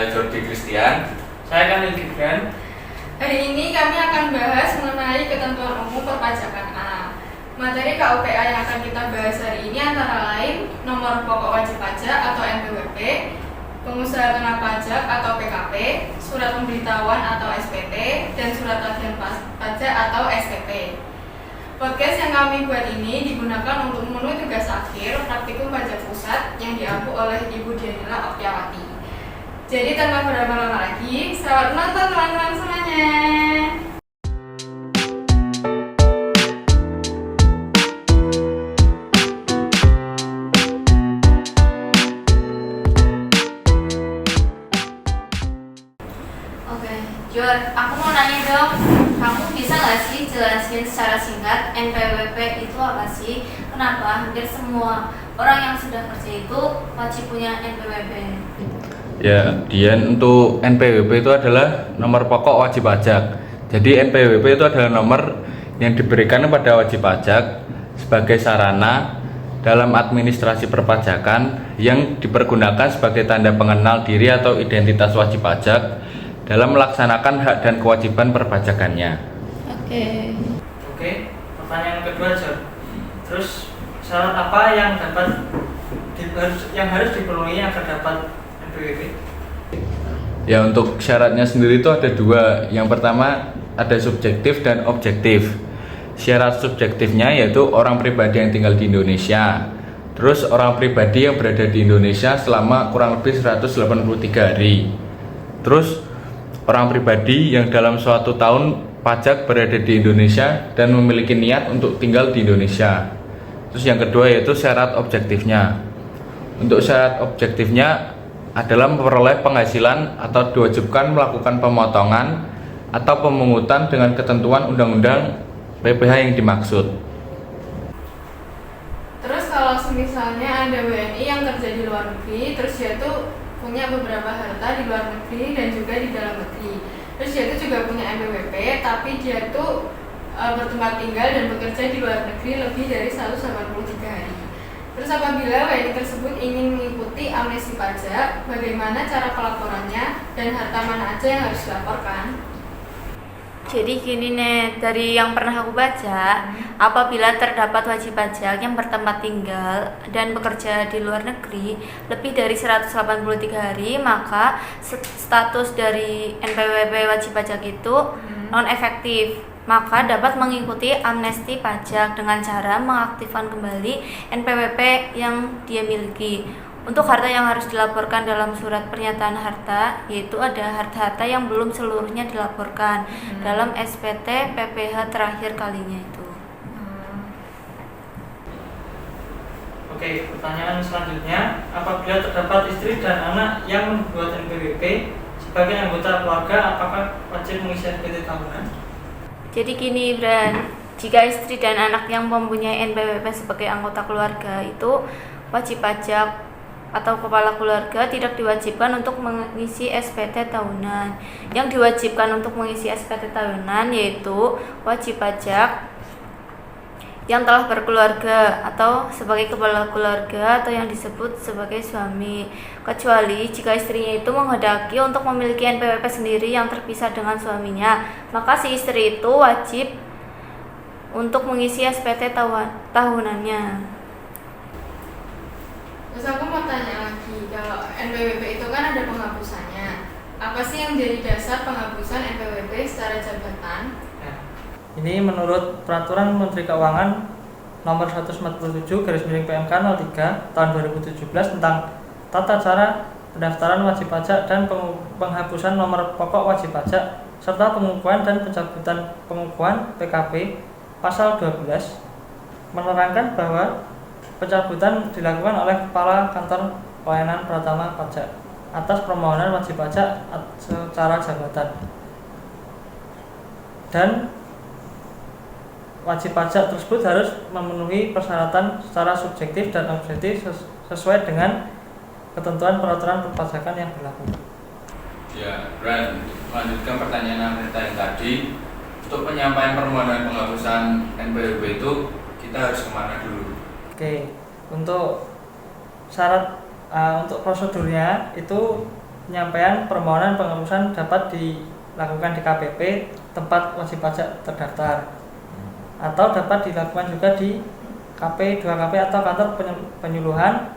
Saya Jordi Christian. Saya Kamil Gibran. Hari ini kami akan bahas mengenai ketentuan umum perpajakan A. Materi KUPA yang akan kita bahas hari ini antara lain nomor pokok wajib pajak atau NPWP, pengusaha kena pajak atau PKP, surat pemberitahuan atau SPT, dan surat tagihan pajak atau STP. Podcast yang kami buat ini digunakan untuk memenuhi tugas akhir praktikum pajak pusat yang diampu oleh Ibu Dianila Oktiawati. Jadi tanpa berlama-lama lagi, selamat menonton teman-teman semuanya. Oke, Jor, aku mau nanya dong, kamu bisa nggak sih jelasin secara singkat NPWP itu apa sih? Kenapa hampir semua orang yang sudah kerja itu wajib punya NPWP? Ya, Dian, untuk NPWP itu adalah nomor pokok wajib pajak. Jadi NPWP itu adalah nomor yang diberikan kepada wajib pajak sebagai sarana dalam administrasi perpajakan yang dipergunakan sebagai tanda pengenal diri atau identitas wajib pajak dalam melaksanakan hak dan kewajiban perpajakannya. Oke, pertanyaan kedua, Jor. Terus syarat apa yang harus dipenuhi agar dapat NPWP? Ya, untuk syaratnya sendiri itu ada dua. Yang pertama ada subjektif dan objektif. Syarat subjektifnya yaitu orang pribadi yang tinggal di Indonesia. Terus orang pribadi yang berada di Indonesia selama kurang lebih 183 hari. Terus orang pribadi yang dalam suatu tahun pajak berada di Indonesia dan memiliki niat untuk tinggal di Indonesia. Terus yang kedua yaitu syarat objektifnya. Untuk syarat objektifnya adalah memperoleh penghasilan atau diwajibkan melakukan pemotongan atau pemungutan dengan ketentuan undang-undang PPh yang dimaksud. Terus kalau misalnya ada WNI yang kerja di luar negeri, terus dia tuh punya beberapa harta di luar negeri dan juga di dalam negeri. Terus dia tuh juga punya NPWP, tapi dia tuh bertempat tinggal dan bekerja di luar negeri lebih dari 183 hari. Terus apabila WNI tersebut ingin mengikuti amnesti pajak, bagaimana cara pelaporannya dan harta mana aja yang harus dilaporkan? Jadi gini nih, dari yang pernah aku baca, apabila terdapat wajib pajak yang bertempat tinggal dan bekerja di luar negeri lebih dari 183 hari, maka status dari NPWP wajib pajak itu non-efektif. Maka dapat mengikuti amnesti pajak dengan cara mengaktifkan kembali NPWP yang dia miliki. Untuk harta yang harus dilaporkan dalam surat pernyataan harta, yaitu ada harta-harta yang belum seluruhnya dilaporkan dalam SPT PPh terakhir kalinya itu. Oke, pertanyaan selanjutnya, apabila terdapat istri dan anak yang membuat NPWP sebagai anggota keluarga, apakah wajib mengisi SPT tahunan? Jadi gini, Bran, jika istri dan anak yang mempunyai NPWP sebagai anggota keluarga itu wajib pajak atau kepala keluarga tidak diwajibkan untuk mengisi SPT tahunan. Yang diwajibkan untuk mengisi SPT tahunan yaitu wajib pajak yang telah berkeluarga atau sebagai kepala keluarga atau yang disebut sebagai suami, kecuali jika istrinya itu menghendaki untuk memiliki NPWP sendiri yang terpisah dengan suaminya, maka si istri itu wajib untuk mengisi SPT tahunannya. Terus aku mau tanya lagi, kalau NPWP itu kan ada penghapusannya. Apa sih yang jadi dasar penghapusan NPWP secara jabatan? Ini menurut Peraturan Menteri Keuangan Nomor 147/PMK 03 Tahun 2017 tentang tata cara pendaftaran wajib pajak dan penghapusan nomor pokok wajib pajak serta pengukuhan dan pencabutan pengukuhan PKP, Pasal 12 menerangkan bahwa pencabutan dilakukan oleh Kepala Kantor Pelayanan Pratama Pajak atas permohonan wajib pajak secara jabatan. Dan wajib pajak tersebut harus memenuhi persyaratan secara subjektif dan objektif sesuai dengan ketentuan peraturan perpajakan yang berlaku. Ya, Bran, melanjutkan pertanyaan Anita yang tadi, untuk penyampaian permohonan penghapusan NPWP itu kita harus kemana dulu? Oke, untuk syarat untuk prosedurnya itu penyampaian permohonan pengurusan dapat dilakukan di KPP tempat wajib pajak terdaftar, atau dapat dilakukan juga di KP, 2KP atau kantor penyuluhan,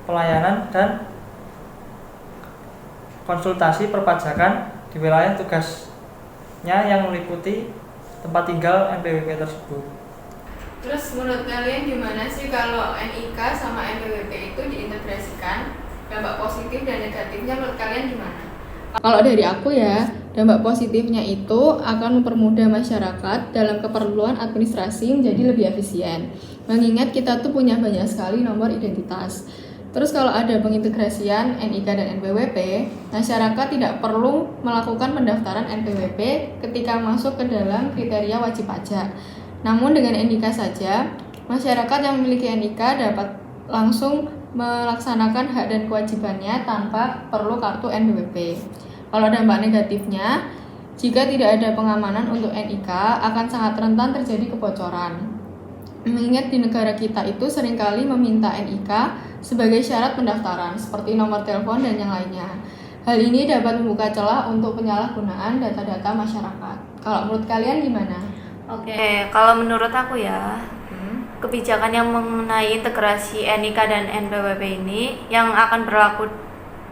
pelayanan, dan konsultasi perpajakan di wilayah tugasnya yang meliputi tempat tinggal NPWP tersebut. Terus menurut kalian gimana sih kalau NIK sama NPWP itu diintegrasikan? Dampak positif dan negatifnya menurut kalian gimana? Kalau dari aku ya, dampak positifnya itu akan mempermudah masyarakat dalam keperluan administrasi menjadi lebih efisien. Mengingat kita tuh punya banyak sekali nomor identitas. Terus kalau ada pengintegrasian NIK dan NPWP, masyarakat tidak perlu melakukan pendaftaran NPWP ketika masuk ke dalam kriteria wajib pajak. Namun dengan NIK saja, masyarakat yang memiliki NIK dapat langsung melaksanakan hak dan kewajibannya tanpa perlu kartu NPWP. Kalau dampak negatifnya, jika tidak ada pengamanan untuk NIK, akan sangat rentan terjadi kebocoran. Mengingat di negara kita itu seringkali meminta NIK sebagai syarat pendaftaran, seperti nomor telepon dan yang lainnya. Hal ini dapat membuka celah untuk penyalahgunaan data-data masyarakat. Kalau menurut kalian gimana? Oke, kalau menurut aku ya, kebijakan yang mengenai integrasi NIK dan NPWP ini yang akan berlaku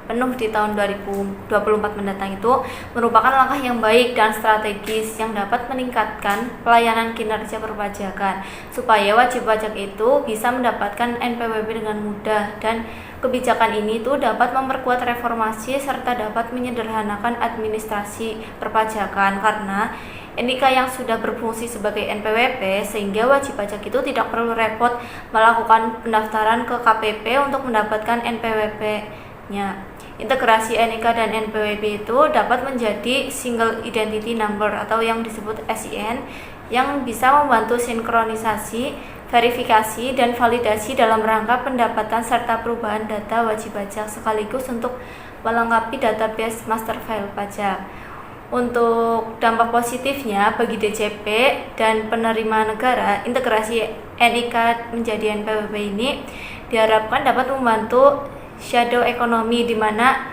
penuh di tahun 2024 mendatang itu merupakan langkah yang baik dan strategis yang dapat meningkatkan pelayanan kinerja perpajakan supaya wajib pajak itu bisa mendapatkan NPWP dengan mudah, dan kebijakan ini tuh dapat memperkuat reformasi serta dapat menyederhanakan administrasi perpajakan karena NIK yang sudah berfungsi sebagai NPWP sehingga wajib pajak itu tidak perlu repot melakukan pendaftaran ke KPP untuk mendapatkan NPWP-nya. Integrasi NIK dan NPWP itu dapat menjadi Single Identity Number atau yang disebut SIN yang bisa membantu sinkronisasi, verifikasi, dan validasi dalam rangka pendapatan serta perubahan data wajib pajak sekaligus untuk melengkapi database master file pajak. Untuk dampak positifnya bagi DJP dan penerima negara, integrasi NIK menjadi NPWP ini diharapkan dapat membantu shadow ekonomi di mana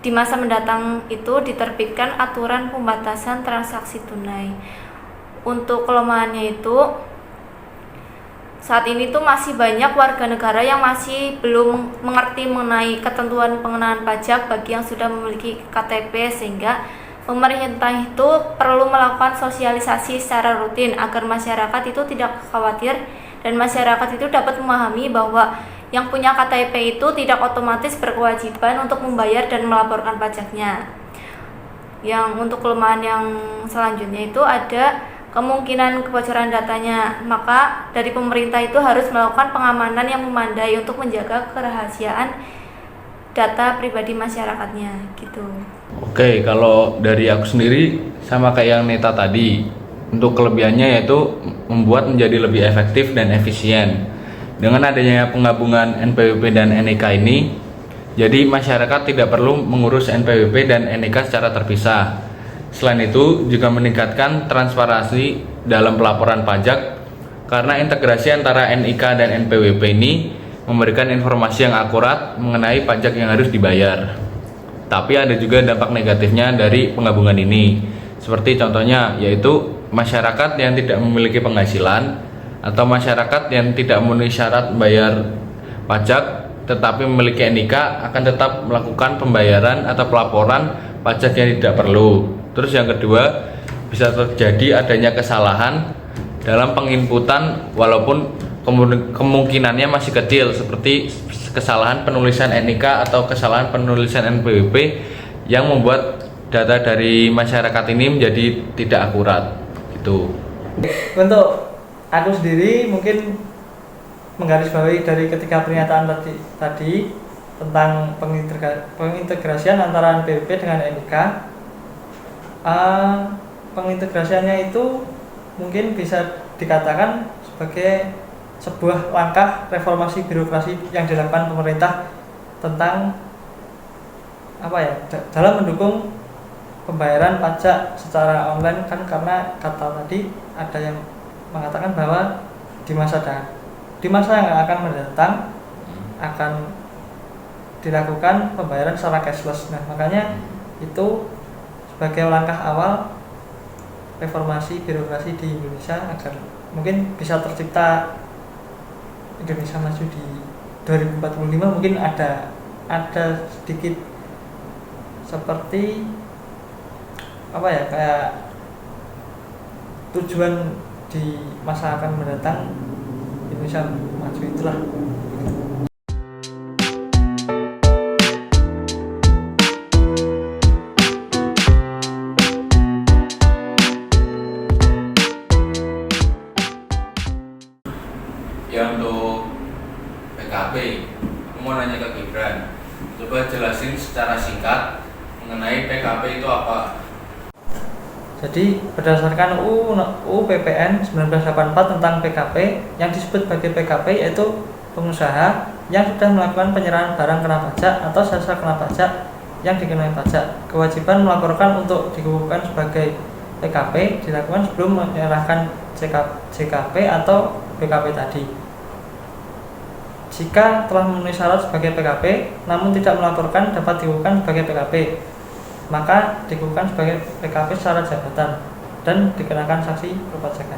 di masa mendatang itu diterbitkan aturan pembatasan transaksi tunai. Untuk kelemahannya itu saat ini tuh masih banyak warga negara yang masih belum mengerti mengenai ketentuan pengenaan pajak bagi yang sudah memiliki KTP, sehingga pemerintah itu perlu melakukan sosialisasi secara rutin agar masyarakat itu tidak khawatir dan masyarakat itu dapat memahami bahwa yang punya KTP itu tidak otomatis berkewajiban untuk membayar dan melaporkan pajaknya. Yang untuk kelemahan yang selanjutnya itu ada kemungkinan kebocoran datanya, maka dari pemerintah itu harus melakukan pengamanan yang memadai untuk menjaga kerahasiaan data pribadi masyarakatnya gitu. Oke, kalau dari aku sendiri sama kayak yang Neta tadi, untuk kelebihannya yaitu membuat menjadi lebih efektif dan efisien. Dengan adanya penggabungan NPWP dan NIK ini, jadi masyarakat tidak perlu mengurus NPWP dan NIK secara terpisah. Selain itu, juga meningkatkan transparansi dalam pelaporan pajak karena integrasi antara NIK dan NPWP ini memberikan informasi yang akurat mengenai pajak yang harus dibayar. Tapi ada juga dampak negatifnya dari penggabungan ini, seperti contohnya yaitu masyarakat yang tidak memiliki penghasilan atau masyarakat yang tidak memenuhi syarat membayar pajak tetapi memiliki NIK akan tetap melakukan pembayaran atau pelaporan pajak yang tidak perlu. Terus yang kedua, bisa terjadi adanya kesalahan dalam penginputan walaupun kemungkinannya masih kecil, seperti kesalahan penulisan NIK atau kesalahan penulisan NPWP yang membuat data dari masyarakat ini menjadi tidak akurat gitu. Untuk aku sendiri mungkin menggarisbawahi dari ketiga pernyataan tadi tentang pengintegrasian antara NPWP dengan NIK. Pengintegrasiannya itu mungkin bisa dikatakan sebagai sebuah langkah reformasi birokrasi yang dilakukan pemerintah tentang dalam mendukung pembayaran pajak secara online, kan karena kata tadi ada yang mengatakan bahwa di masa yang akan mendatang akan dilakukan pembayaran secara cashless. Nah, makanya itu sebagai langkah awal reformasi birokrasi di Indonesia agar mungkin bisa tercipta Indonesia maju di 2045. Mungkin ada sedikit seperti apa ya, kayak tujuan di masa akan mendatang Indonesia maju itulah. Ya untuk PKP, aku mau nanya ke Gibran, coba jelasin secara singkat mengenai PKP itu apa? Jadi berdasarkan UU PPN 1984 tentang PKP, yang disebut sebagai PKP yaitu pengusaha yang sudah melakukan penyerahan barang kena pajak atau jasa kena pajak yang dikenai pajak. Kewajiban melaporkan untuk dikukuhkan sebagai PKP dilakukan sebelum menyerahkan JKP atau PKP tadi. Jika telah memenuhi syarat sebagai PKP namun tidak melaporkan, dapat dikukuhkan sebagai PKP, maka dikukuhkan sebagai PKP secara jabatan dan dikenakan sanksi perpajakan.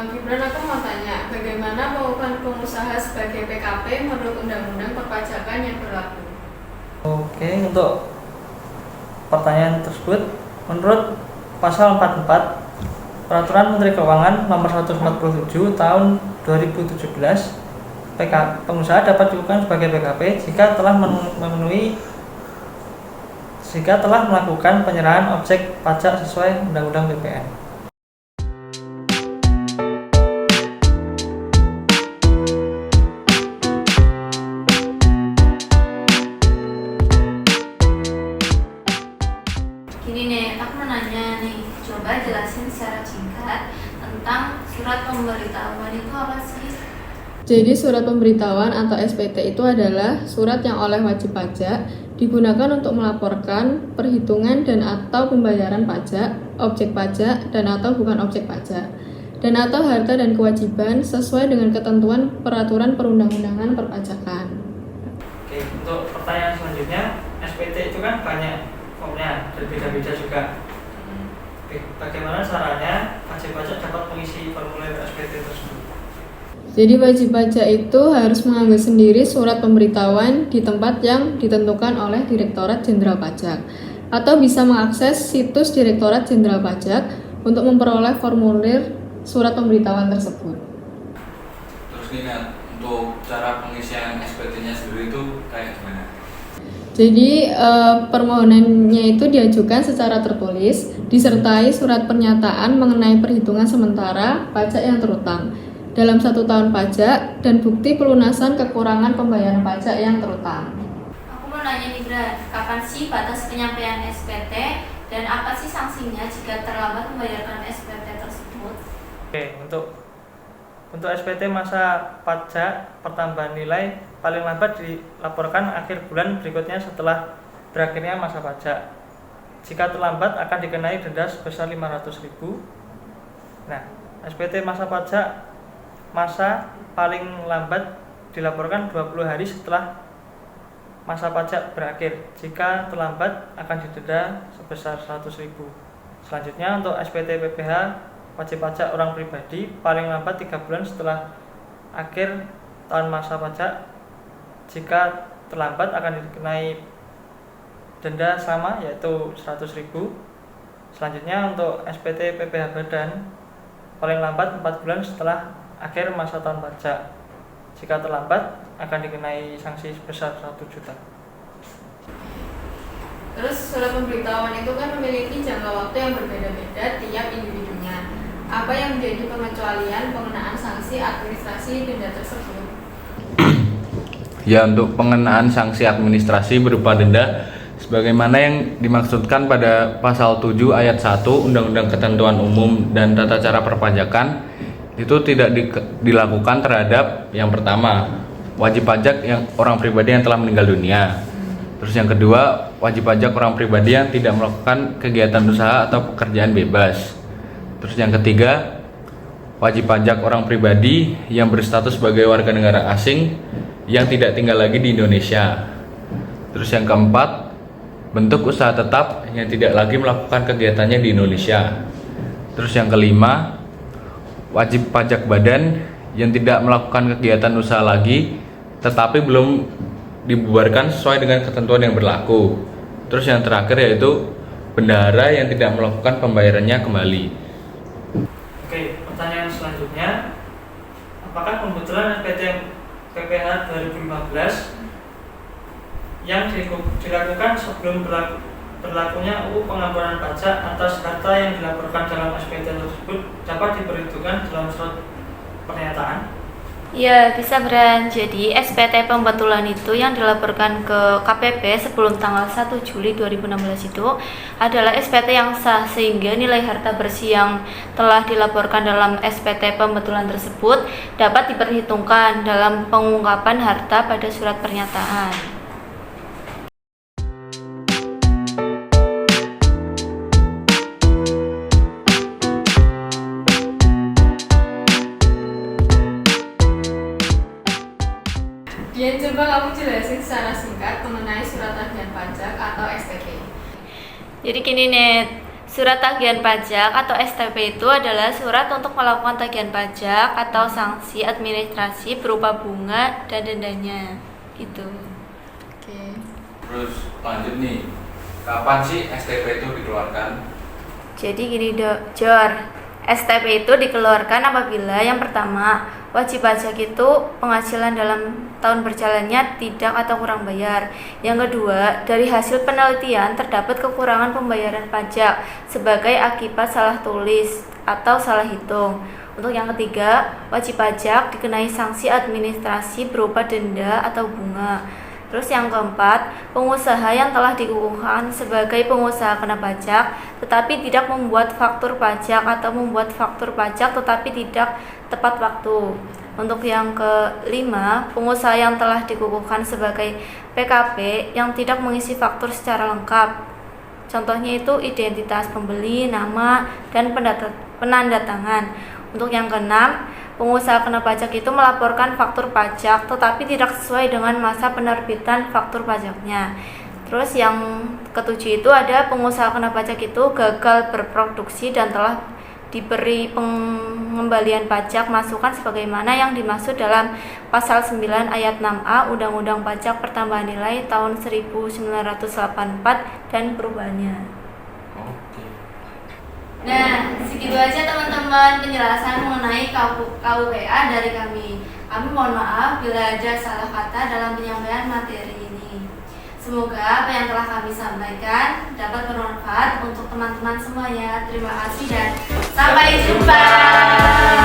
Gibran, aku mau tanya, bagaimana mengukuhkan pengusaha sebagai PKP menurut Undang-Undang Perpajakan yang berlaku? Oke, untuk pertanyaan tersebut, menurut Pasal 44 Peraturan Menteri Keuangan Nomor 147 Tahun 2017, pengusaha dapat dikukuhkan sebagai PKP jika telah melakukan penyerahan objek pajak sesuai Undang-Undang PPN. Gini nih, aku mau nanya nih, coba jelasin secara singkat tentang surat pemberitahuan itu apa sih? Jadi surat pemberitahuan atau SPT itu adalah surat yang oleh wajib pajak digunakan untuk melaporkan perhitungan dan atau pembayaran pajak, objek pajak dan atau bukan objek pajak, dan atau harta dan kewajiban sesuai dengan ketentuan peraturan perundang-undangan perpajakan. Oke, untuk pertanyaan selanjutnya, SPT itu kan banyak formnya dan beda-beda juga. Bagaimana caranya wajib pajak dapat mengisi formulir SPT tersebut? Jadi wajib pajak itu harus mengambil sendiri surat pemberitahuan di tempat yang ditentukan oleh Direktorat Jenderal Pajak, atau bisa mengakses situs Direktorat Jenderal Pajak untuk memperoleh formulir surat pemberitahuan tersebut. Terus nih, untuk cara pengisian SPT-nya sendiri itu kayak gimana? Jadi permohonannya itu diajukan secara tertulis, disertai surat pernyataan mengenai perhitungan sementara pajak yang terutang dalam 1 tahun pajak dan bukti pelunasan kekurangan pembayaran pajak yang terutang. Aku mau nanya nih Bra, kapan sih batas penyampaian SPT dan apa sih sanksinya jika terlambat membayarkan SPT tersebut? Oke, untuk SPT masa pajak pertambahan nilai paling lambat dilaporkan akhir bulan berikutnya setelah berakhirnya masa pajak. Jika terlambat akan dikenai denda sebesar 500.000. Nah, SPT masa pajak masa paling lambat dilaporkan 20 hari setelah masa pajak berakhir. Jika terlambat akan didenda sebesar 100.000. Selanjutnya untuk SPT PPh wajib pajak orang pribadi paling lambat 3 bulan setelah akhir tahun masa pajak. Jika terlambat akan dikenai denda sama yaitu 100.000. Selanjutnya untuk SPT PPh badan paling lambat 4 bulan setelah akhir masa tahun pajak. Jika terlambat akan dikenai sanksi sebesar 1 juta. Terus surat pemberitahuan itu kan memiliki jangka waktu yang berbeda-beda tiap individunya. Apa yang menjadi pengecualian pengenaan sanksi administrasi denda tersebut? Ya, untuk pengenaan sanksi administrasi berupa denda sebagaimana yang dimaksudkan pada pasal 7 ayat 1 Undang-Undang Ketentuan Umum dan Tata Cara Perpajakan itu tidak dilakukan terhadap yang pertama, wajib pajak yang orang pribadi yang telah meninggal dunia. Terus yang kedua, wajib pajak orang pribadi yang tidak melakukan kegiatan usaha atau pekerjaan bebas. Terus yang ketiga, wajib pajak orang pribadi yang berstatus sebagai warga negara asing yang tidak tinggal lagi di Indonesia. Terus yang keempat, bentuk usaha tetap yang tidak lagi melakukan kegiatannya di Indonesia. Terus yang kelima, wajib pajak badan yang tidak melakukan kegiatan usaha lagi tetapi belum dibubarkan sesuai dengan ketentuan yang berlaku. Terus yang terakhir yaitu bendahara yang tidak melakukan pembayarannya kembali. Oke, pertanyaan selanjutnya, apakah pembetulan SPT PPh 2015 yang dilakukan sebelum berlakunya UU pengampunan pajak atas harta yang dilaporkan dalam SPT tersebut dapat diperhitungkan dalam surat pernyataan? Ya, bisa Bran. Jadi SPT pembetulan itu yang dilaporkan ke KPP sebelum tanggal 1 Juli 2016 itu adalah SPT yang sah, sehingga nilai harta bersih yang telah dilaporkan dalam SPT pembetulan tersebut dapat diperhitungkan dalam pengungkapan harta pada surat pernyataan. Dian, coba kamu jelasin secara singkat mengenai surat tagihan pajak atau STP. Jadi gini Net, surat tagihan pajak atau STP itu adalah surat untuk melakukan tagihan pajak atau sanksi administrasi berupa bunga dan dendanya gitu. Oke. Terus lanjut nih, kapan sih STP itu dikeluarkan? Jadi gini Jor, STP itu dikeluarkan apabila yang pertama, wajib pajak itu penghasilan dalam tahun berjalannya tidak atau kurang bayar. Yang kedua, dari hasil penelitian terdapat kekurangan pembayaran pajak sebagai akibat salah tulis atau salah hitung. Untuk yang ketiga, wajib pajak dikenai sanksi administrasi berupa denda atau bunga. Terus yang keempat, pengusaha yang telah dikukuhkan sebagai pengusaha kena pajak tetapi tidak membuat faktur pajak atau membuat faktur pajak tetapi tidak tepat waktu. Untuk yang kelima, pengusaha yang telah dikukuhkan sebagai PKP yang tidak mengisi faktur secara lengkap. Contohnya itu identitas pembeli, nama, dan penanda tangan. Untuk yang keenam, pengusaha kena pajak itu melaporkan faktur pajak tetapi tidak sesuai dengan masa penerbitan faktur pajaknya. Terus yang ketujuh itu ada pengusaha kena pajak itu gagal berproduksi dan telah diberi pengembalian pajak masukan sebagaimana yang dimaksud dalam pasal 9 ayat 6A Undang-Undang Pajak Pertambahan Nilai tahun 1984 dan perubahannya. Oke. Nah, segitu aja teman-teman penjelasan mengenai KUPA dari kami. Kami mohon maaf bila ada salah kata dalam penyampaian materi ini. Semoga apa yang telah kami sampaikan dapat bermanfaat untuk teman-teman semuanya. Terima kasih dan sampai jumpa.